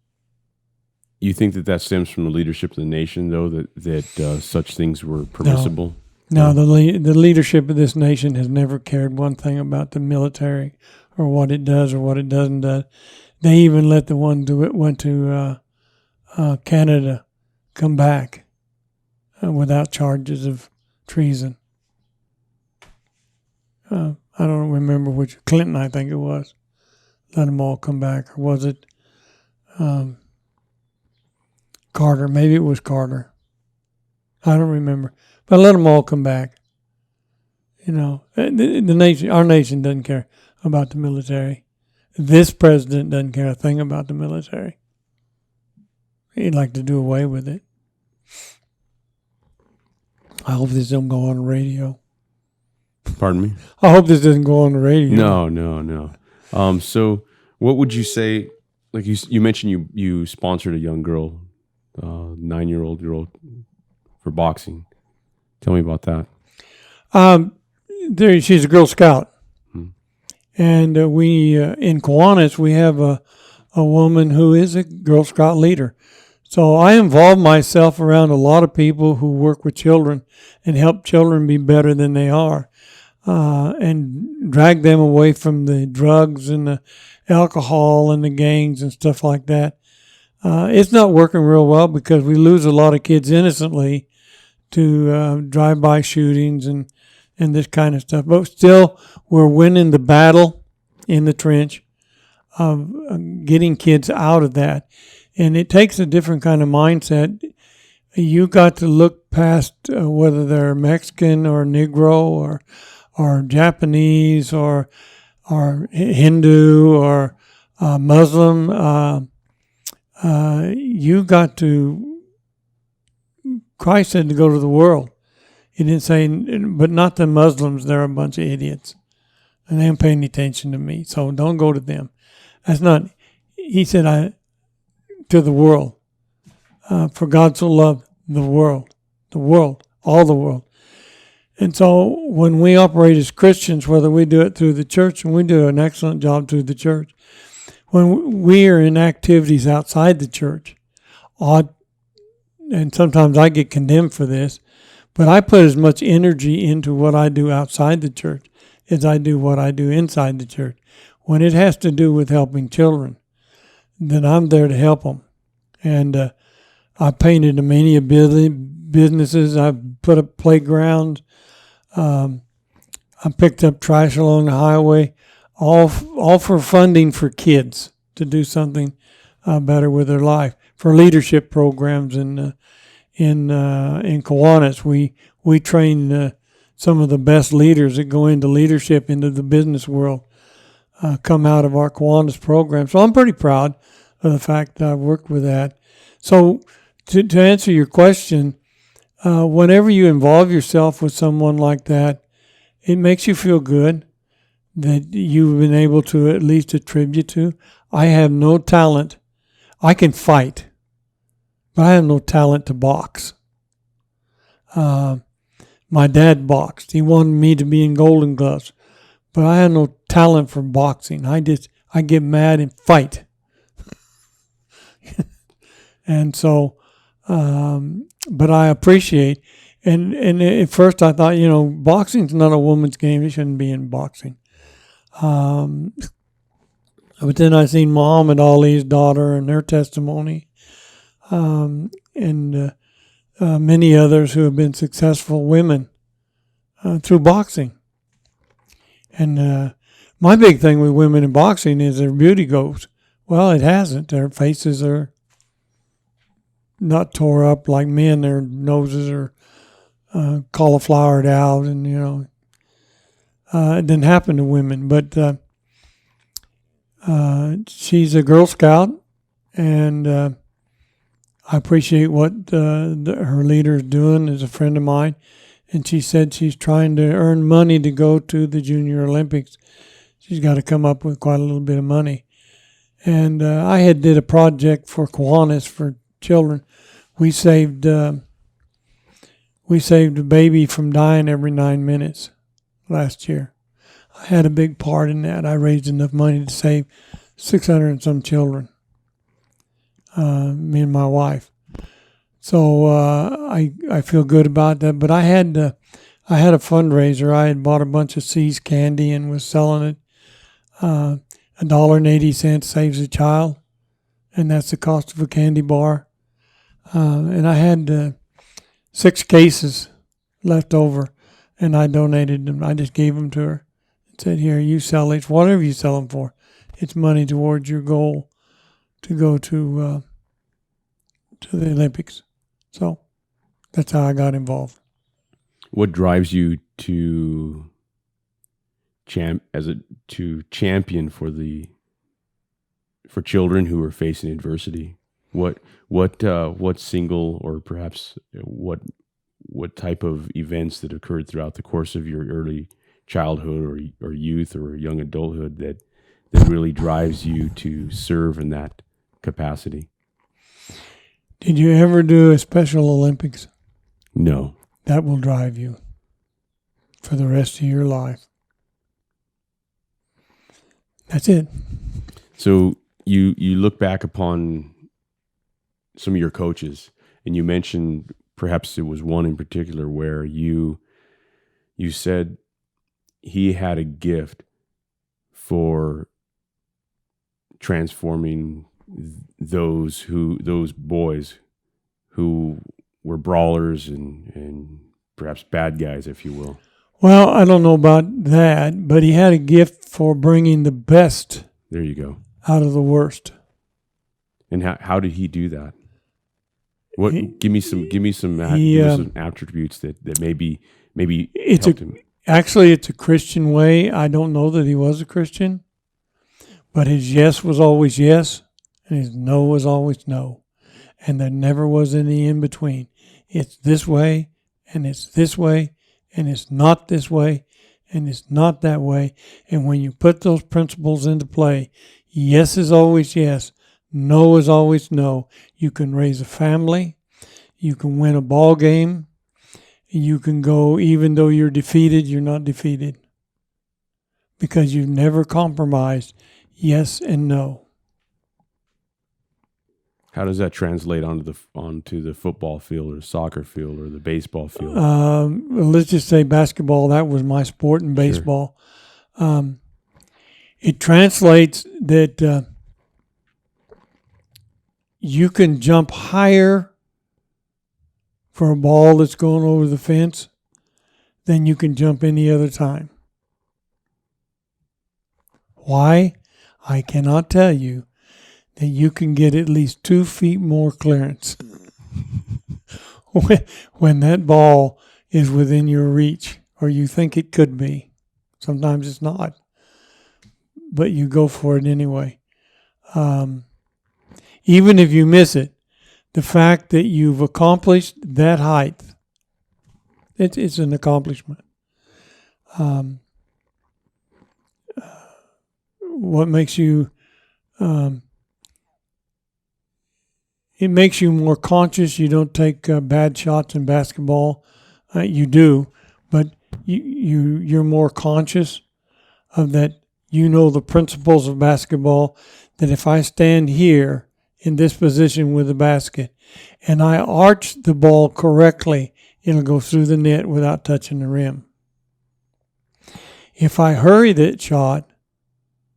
Speaker 2: you think that stems from the leadership of the nation, though, that such things were permissible?
Speaker 1: No, the leadership of this nation has never cared one thing about the military or what it does or what it doesn't do. They even let the one who went to Canada come back without charges of treason. I don't remember which, Clinton, I think it was. Let them all come back. Or was it Carter? Maybe it was Carter. I don't remember. But let them all come back. You know, the nation, our nation doesn't care about the military. This president doesn't care a thing about the military. He'd like to do away with it. I hope this doesn't go on the radio.
Speaker 2: Pardon me?
Speaker 1: I hope this doesn't go on the radio.
Speaker 2: No. So what would you say, like you mentioned you sponsored a young girl, 9-year-old girl for boxing. Tell me about that.
Speaker 1: She's a Girl Scout. And we, in Kiwanis, we have a woman who is a Girl Scout leader. So I involve myself around a lot of people who work with children and help children be better than they are, and drag them away from the drugs and the alcohol and the gangs and stuff like that. It's not working real well because we lose a lot of kids innocently to drive-by shootings and this kind of stuff. But still, we're winning the battle in the trench of getting kids out of that. And it takes a different kind of mindset. You got to look past whether they're Mexican or Negro or Japanese or Hindu or Muslim. You got to, Christ said to go to the world. He didn't say, but not the Muslims, they're a bunch of idiots. And they don't pay any attention to me, so don't go to them. That's not, he said, to the world. For God so loved the world, all the world. And so when we operate as Christians, whether we do it through the church, and we do an excellent job through the church, when we are in activities outside the church, and sometimes I get condemned for this, but I put as much energy into what I do outside the church as I do what I do inside the church. When it has to do with helping children, then I'm there to help them. And I painted many businesses. I've put up playgrounds. I picked up trash along the highway, all for funding for kids to do something better with their life. For leadership programs in Kiwanis, we train some of the best leaders that go into leadership into the business world. Come out of our Kiwanis program. So I'm pretty proud of the fact that I've worked with that. So to answer your question, whenever you involve yourself with someone like that, it makes you feel good that you've been able to at least attribute to. I have no talent. I can fight, but I have no talent to box. My dad boxed. He wanted me to be in Golden Gloves. But I have no talent for boxing. I get mad and fight. And so, but I appreciate, and at first I thought, boxing's not a woman's game. It shouldn't be in boxing. But then I seen Muhammad Ali's daughter and their testimony, and many others who have been successful women through boxing. And my big thing with women in boxing is their beauty goes. Well, it hasn't. Their faces are not tore up like men. Their noses are cauliflowered out, and it didn't happen to women. But she's a Girl Scout, and I appreciate what her leader is doing. Is a friend of mine. And she said she's trying to earn money to go to the Junior Olympics. She's got to come up with quite a little bit of money. And I did a project for Kiwanis for children. We saved a baby from dying every 9 minutes last year. I had a big part in that. I raised enough money to save 600 and some children, me and my wife. So I feel good about that. But I had a fundraiser. I had bought a bunch of See's candy and was selling it. $1.80 saves a child, and that's the cost of a candy bar. And I had 6 cases left over, and I donated them. I just gave them to her. said, here, you sell it, whatever you sell them for. It's money towards your goal to go to the Olympics. So that's how I got involved.
Speaker 2: What drives you to champion for children who are facing adversity? What single, or perhaps what type of events that occurred throughout the course of your early childhood or youth or young adulthood that really drives you to serve in that capacity?
Speaker 1: Did you ever do a Special Olympics?
Speaker 2: No.
Speaker 1: That will drive you for the rest of your life. That's it.
Speaker 2: So you look back upon some of your coaches, and you mentioned perhaps it was one in particular where you said he had a gift for transforming those boys who were brawlers and perhaps bad guys, if you will.
Speaker 1: Well, I don't know about that, but he had a gift for bringing the best.
Speaker 2: There you go.
Speaker 1: Out of the worst.
Speaker 2: And how did he do that? Give me some attributes that maybe helped him.
Speaker 1: Actually, it's a Christian way. I don't know that he was a Christian, but his yes was always yes, and his no was always no, and there never was any in between. It's this way, and it's this way, and it's not this way, and it's not that way. And when you put those principles into play, yes is always yes, no is always no. You can raise a family, you can win a ball game, you can go, even though you're defeated, you're not defeated, because you've never compromised yes and no.
Speaker 2: How does that translate onto the football field or soccer field or the baseball field?
Speaker 1: Let's just say basketball. That was my sport, and baseball. Sure. It translates that you can jump higher for a ball that's going over the fence than you can jump any other time. Why? I cannot tell you. That you can get at least 2 feet more clearance when that ball is within your reach, or you think it could be. Sometimes it's not, but you go for it anyway. Even if you miss it, the fact that you've accomplished that height, it's an accomplishment. What makes you... It makes you more conscious. You don't take bad shots in basketball. You do, but you're more conscious of that. You know the principles of basketball, that if I stand here in this position with the basket and I arch the ball correctly, it'll go through the net without touching the rim. If I hurry that shot,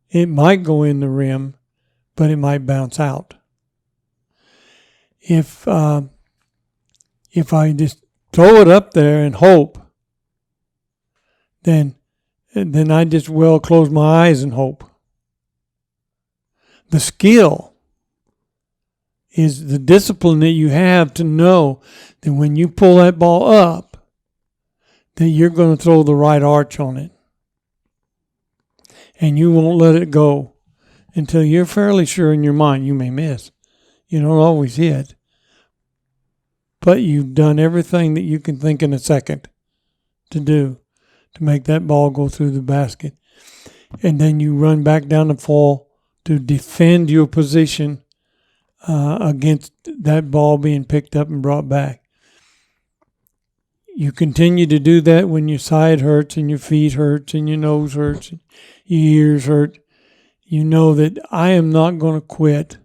Speaker 1: it might go in the rim, but it might bounce out. If I just throw it up there and hope, then I just well close my eyes and hope. The skill is the discipline that you have to know that when you pull that ball up, that you're going to throw the right arch on it. And you won't let it go until you're fairly sure in your mind you may miss. You don't always hit. But you've done everything that you can think in a second to do to make that ball go through the basket. And then you run back down the fall to defend your position against that ball being picked up and brought back. You continue to do that when your side hurts and your feet hurts and your nose hurts and your ears hurt. You know that I am not going to quit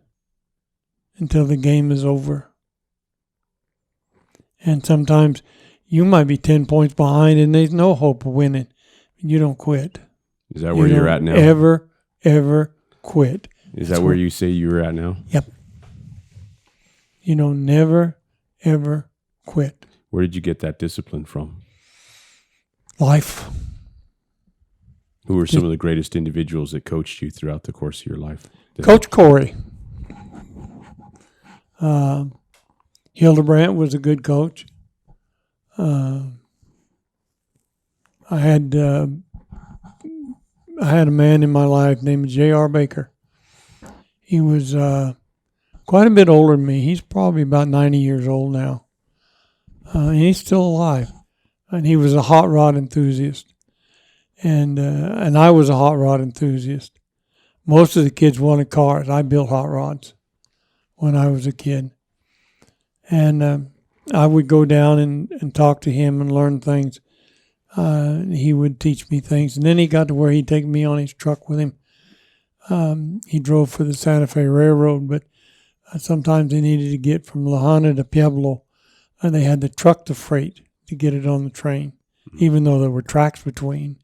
Speaker 1: until the game is over. And sometimes you might be 10 points behind and there's no hope of winning. You don't quit.
Speaker 2: Is that where you're at now?
Speaker 1: Ever quit.
Speaker 2: Is that where you say you're at now?
Speaker 1: Yep. Never, ever quit.
Speaker 2: Where did you get that discipline from?
Speaker 1: Life.
Speaker 2: Who were some of the greatest individuals that coached you throughout the course of your life?
Speaker 1: Coach Corey. Hildebrandt was a good coach. I had a man in my life named J.R. Baker. He was quite a bit older than me. He's probably about 90 years old now. And he's still alive. And he was a hot rod enthusiast. And I was a hot rod enthusiast. Most of the kids wanted cars. I built hot rods when I was a kid. And I would go down and talk to him and learn things. He would teach me things. And then he got to where he'd take me on his truck with him. He drove for the Santa Fe Railroad, but sometimes they needed to get from La Habana to Pueblo, and they had to truck the freight to get it on the train, even though there were tracks between.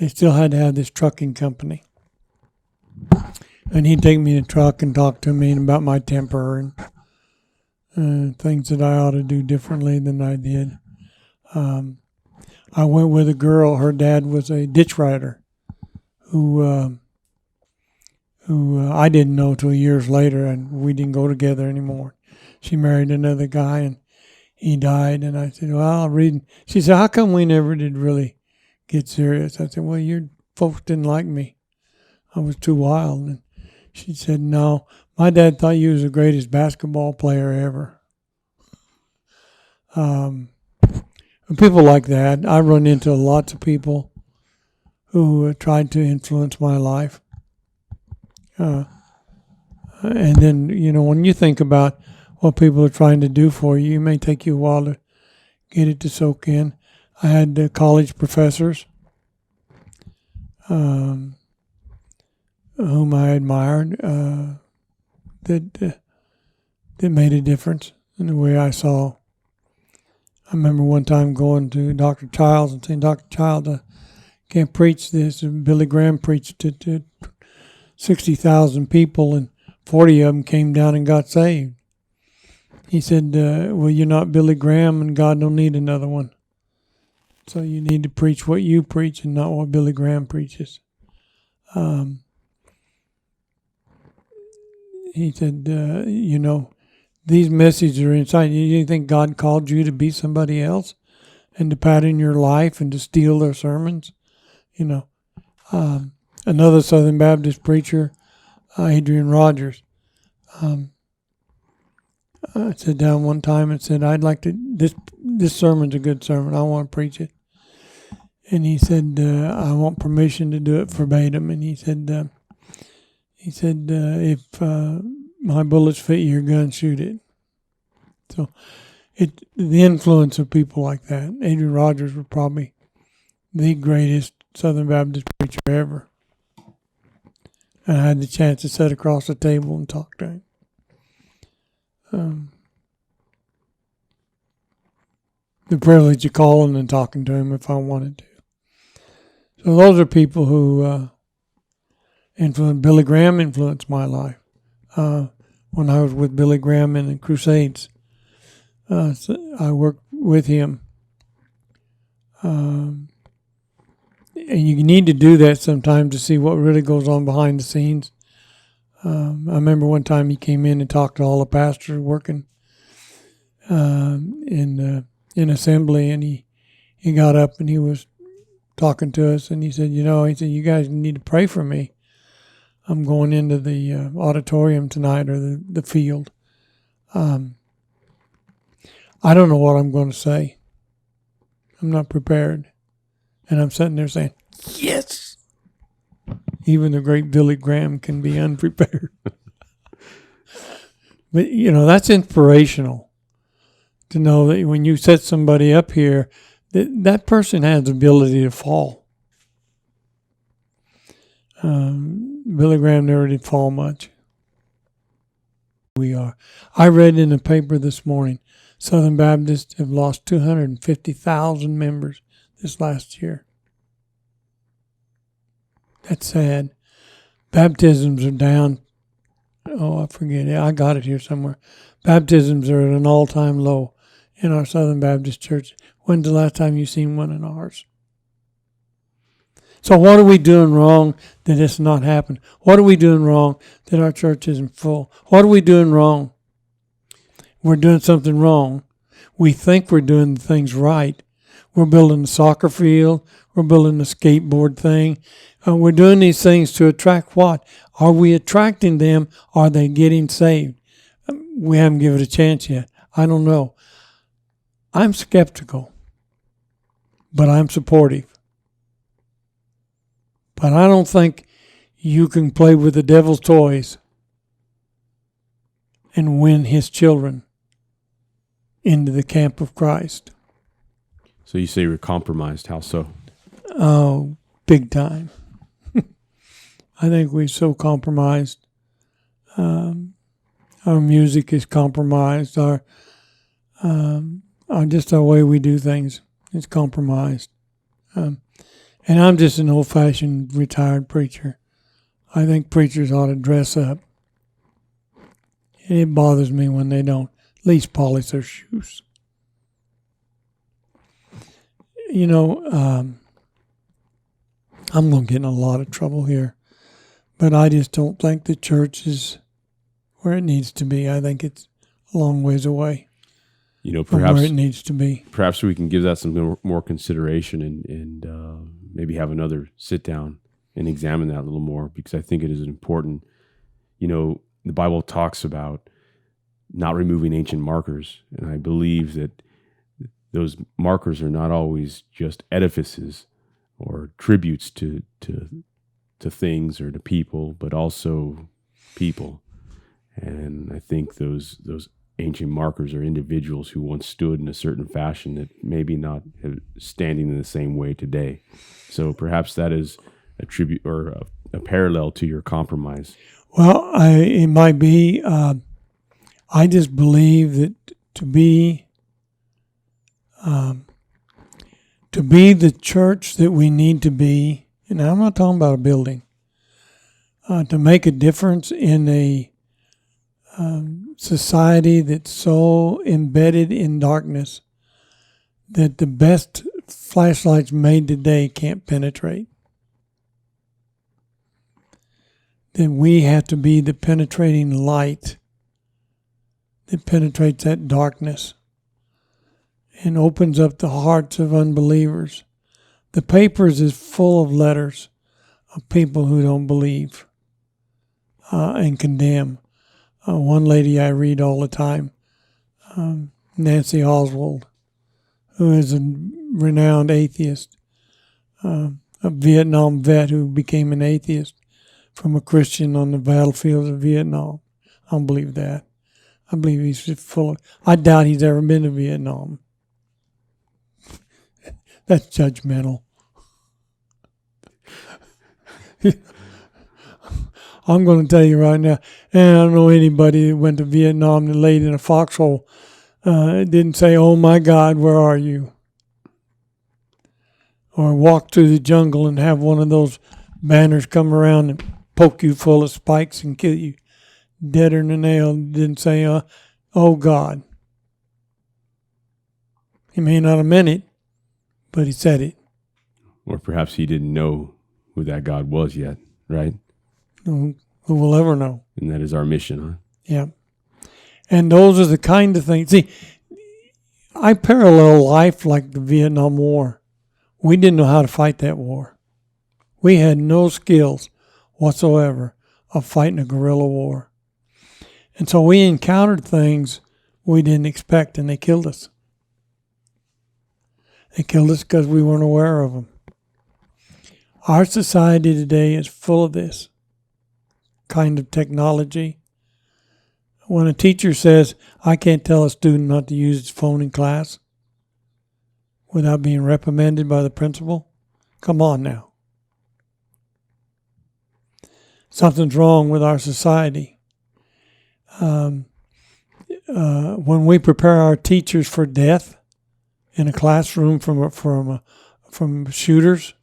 Speaker 1: They still had to have this trucking company. And he'd take me in a truck and talk to me about my temper and things that I ought to do differently than I did. I went with a girl. Her dad was a ditch rider who I didn't know till years later, and we didn't go together anymore. She married another guy, and he died. And I said, well, I'll read. She said, how come we never did really get serious? I said, well, your folks didn't like me. I was too wild. And she said, no, my dad thought you was the greatest basketball player ever. People like that. I run into lots of people who tried to influence my life. And then, when you think about what people are trying to do for you, it may take you a while to get it to soak in. I had college professors whom I admired that made a difference in the way I saw. I remember one time going to Dr. Childs and saying, Dr. Childs, I can't preach this. And Billy Graham preached it to 60,000 people, and 40 of them came down and got saved. He said, well, you're not Billy Graham, and God don't need another one. So you need to preach what you preach and not what Billy Graham preaches. He said, these messages are inside. You think God called you to be somebody else and to pattern your life and to steal their sermons? Another Southern Baptist preacher, Adrian Rogers, I sat down one time and said, I'd like to, this sermon's a good sermon. I want to preach it. And he said, I want permission to do it verbatim. And he said, if my bullets fit your gun, shoot it. So the influence of people like that. Adrian Rogers was probably the greatest Southern Baptist preacher ever. And I had the chance to sit across the table and talk to him. The privilege of calling and talking to him if I wanted to. So those are people who influenced. Billy Graham influenced my life. When I was with Billy Graham in the Crusades, so I worked with him. And you need to do that sometimes to see what really goes on behind the scenes. I remember one time he came in and talked to all the pastors working in assembly, and he got up and he was talking to us, and he said, you guys need to pray for me. I'm going into the auditorium tonight, or the field. I don't know what I'm going to say. I'm not prepared. And I'm sitting there saying, yes! Even the great Billy Graham can be unprepared. But, that's inspirational to know that when you set somebody up here, that person has the ability to fall. Billy Graham never did fall much. We are. I read in the paper this morning, Southern Baptists have lost 250,000 members this last year. That's sad. Baptisms are down. Oh, I forget it. I got it here somewhere. Baptisms are at an all-time low in our Southern Baptist church. When's the last time you seen one in ours? So what are we doing wrong that it's not happening? What are we doing wrong that our church isn't full? What are we doing wrong? We're doing something wrong. We think we're doing things right. We're building a soccer field. We're building a skateboard thing. We're doing these things to attract what? Are we attracting them? Are they getting saved? We haven't given it a chance yet. I don't know. I'm skeptical, but I'm supportive. But I don't think you can play with the devil's toys and win his children into the camp of Christ.
Speaker 2: So you say we're compromised. How so?
Speaker 1: Oh, big time. I think we're so compromised. Our music is compromised. Our just our way we do things is compromised. And I'm just an old-fashioned retired preacher. I think preachers ought to dress up. It bothers me when they don't at least polish their shoes. You know, I'm going to get in a lot of trouble here, but I just don't think the church is where it needs to be. I think it's a long ways away.
Speaker 2: You know,
Speaker 1: from
Speaker 2: perhaps
Speaker 1: where it needs to be.
Speaker 2: Perhaps we can give that some more consideration and maybe have another sit down and examine that a little more, because I think it is important. You know, the Bible talks about not removing ancient markers, and I believe that those markers are not always just edifices or tributes to things or to people, but also people. And I think those ancient markers are individuals who once stood in a certain fashion that maybe not standing in the same way today. So perhaps that is a tribute or a parallel to your compromise.
Speaker 1: Well, it might be. I just believe that to be the church that we need to be, and I'm not talking about a building, to make a difference in a society that's so embedded in darkness that the best flashlights made today can't penetrate. Then we have to be the penetrating light that penetrates that darkness and opens up the hearts of unbelievers. The papers is full of letters of people who don't believe and condemn. One lady I read all the time, Nancy Oswald, who is a renowned atheist, a Vietnam vet who became an atheist from a Christian on the battlefield of Vietnam. I don't believe that. I believe he's full of... I doubt he's ever been to Vietnam. That's judgmental. I'm going to tell you right now, and I don't know anybody that went to Vietnam that laid in a foxhole. It didn't say, "Oh my God, where are you?" Or walk through the jungle and have one of those banners come around and poke you full of spikes and kill you deader than a nail. It didn't say, "Oh God." He may not have meant it, but he said it.
Speaker 2: Or perhaps he didn't know who that God was yet, right?
Speaker 1: Who will ever know?
Speaker 2: And that is our mission, huh?
Speaker 1: Yeah. And those are the kind of things. See, I parallel life like the Vietnam War. We didn't know how to fight that war. We had no skills whatsoever of fighting a guerrilla war. And so we encountered things we didn't expect, and they killed us. They killed us because we weren't aware of them. Our society today is full of this kind of technology. When a teacher says, "I can't tell a student not to use his phone in class without being reprimanded by the principal," come on now. Something's wrong with our society. When we prepare our teachers for death in a classroom from shooters,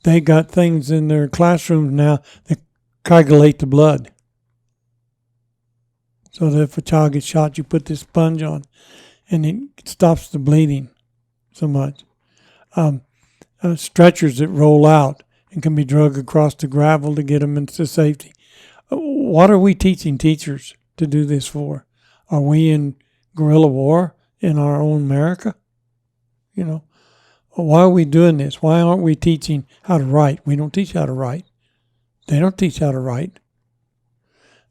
Speaker 1: they got things in their classrooms now that coagulate the blood. So that if a child gets shot, you put this sponge on, and it stops the bleeding so much. stretchers that roll out and can be dragged across the gravel to get them into safety. What are we teaching teachers to do this for? Are we in guerrilla war in our own America? You know, why are we doing this? Why aren't we teaching how to write? We don't teach how to write. They don't teach how to write.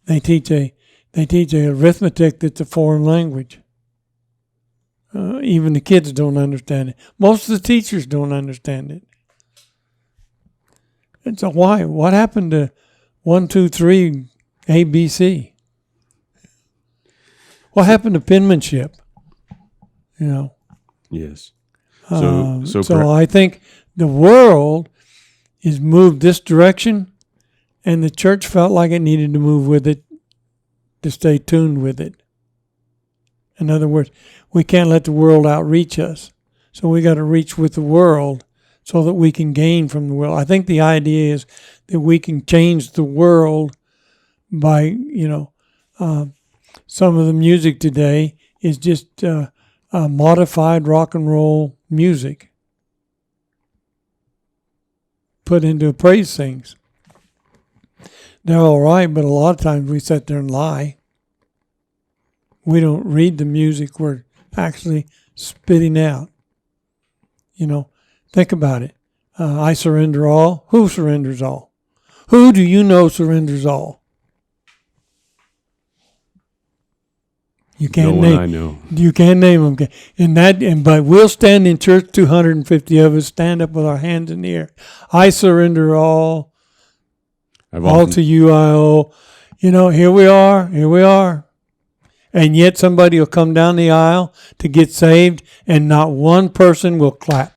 Speaker 1: They teach a arithmetic that's a foreign language. Even the kids don't understand it. Most of the teachers don't understand it. And so why? What happened to 1, 2, 3, ABC? What happened to penmanship? You know.
Speaker 2: Yes.
Speaker 1: So I think the world is moved this direction, and the church felt like it needed to move with it to stay tuned with it. In other words, we can't let the world outreach us. So we got to reach with the world so that we can gain from the world. I think the idea is that we can change the world by, some of the music today is just modified rock and roll music put into praise things. They're all right, but a lot of times we sit there and lie. We don't read the music we're actually spitting out. Think about it. I surrender all. Who surrenders all? Who do you know surrenders all? You can't
Speaker 2: no
Speaker 1: name.
Speaker 2: one I know.
Speaker 1: You can't name them. But we'll stand in church. 250 of us stand up with our hands in the air. I surrender all. All to you I owe. Here we are. And yet somebody will come down the aisle to get saved, and not one person will clap.